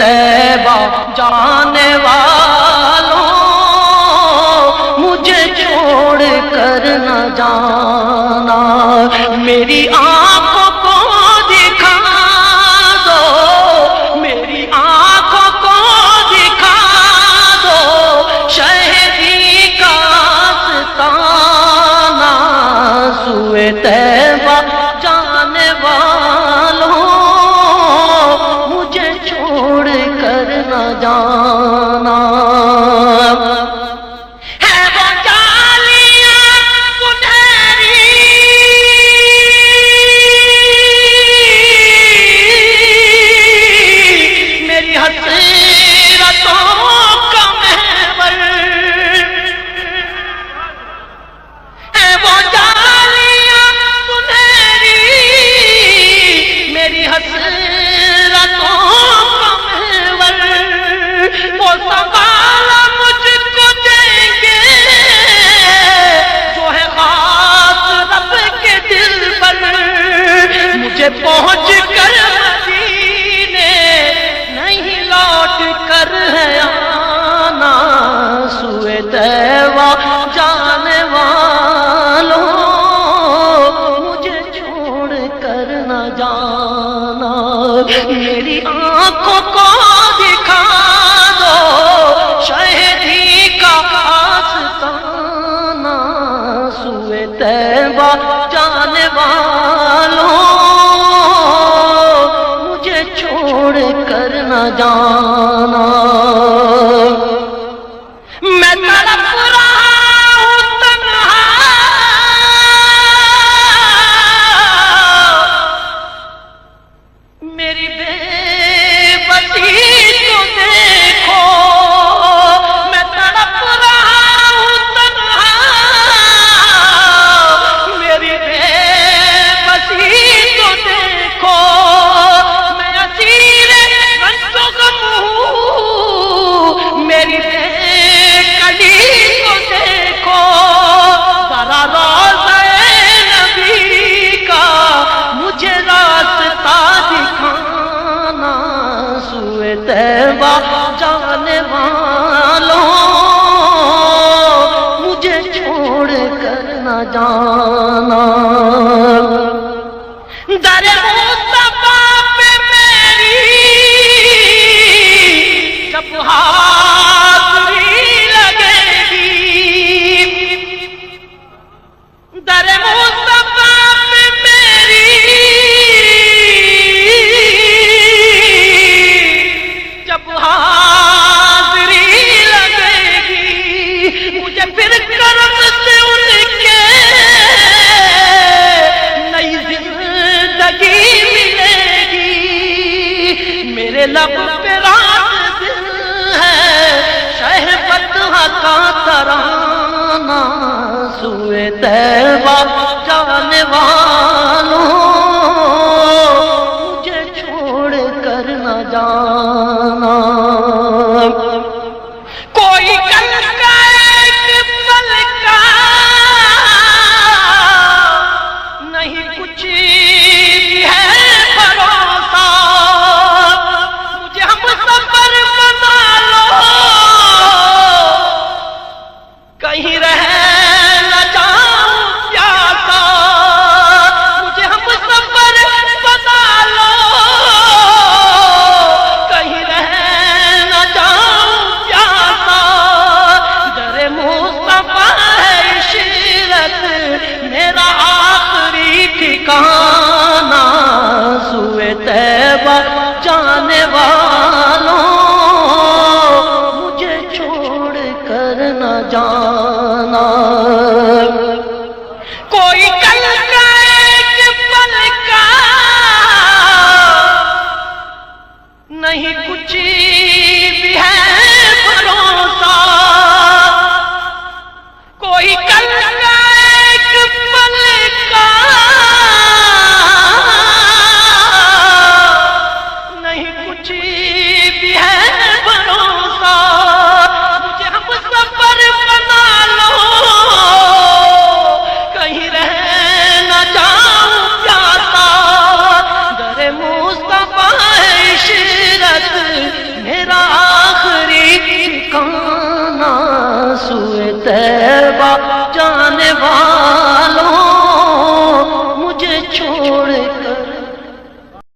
طیبہ جانے والوں مجھے چھوڑ کر نہ جانا، میری آنکھوں کو دکھا دو، میری آنکھوں کو دکھا دو شہدی کا آستانہ، سوئے طیبہ جانے والوں مجھے چھوڑ کر نہ جانا۔ پہنچ کر مدینے نہیں لوٹ کر ہے آنا، سوئے طیبہ جانے والوں مجھے چھوڑ کر نہ جانا، میری آنکھوں کو دکھا دو شہدی کا آستانہ، سوئے طیبہ جانے والوں چھوڑ کر نہ جانا۔ میں تڑپ رہا ہوں تنہا، میری بے بسی کو دیکھو، میں تڑپ رہا ہوں تنہا، میری بے بسی کو دیکھو، میری کلی کو دیکھو، ذرا روضہ نبی کا مجھے راستہ دکھانا، سوئے طیبہ جانے والوں مجھے چھوڑ کر نہ جانا۔ در مصطفیٰ پہ میری جب حاضری لگے گی، در مصطفیٰ پہ میری جب حاضری لگے گی، مجھے پھر کرم سے ان کے نئی زندگی ملے گی، میرے لب پہ رات دل ہے شہبت کا ترانہ، سوئے طیبہ جانے والوں مجھے چھوڑ کر نہ جانا۔ کوئی کل کا ایک پل کا نہیں کچھ ہے بھروسہ، مجھے ہم سفر بنا لو کہیں رہ نہ جاؤں پیاسا، مجھے ہم سفر بنا لو کہیں رہ نہ جاؤں پیاسا، در مصطفیٰ ہے عشرت میرا آخری ٹھکانہ، سوئے طیبہ جانے والوں مجھے چھوڑ کر نہ جانا۔ کوئی کل کا ایک پل کا نہیں کچھ بھی ہے بھروسہ، کوئی کل کا ایک پل کا نہیں کچھ بھی ہے بھروسہ، مجھے ہم سفر بنا لو کہیں رہ نہ جاؤں پیاسا، در مصطفیٰ عشرت وہ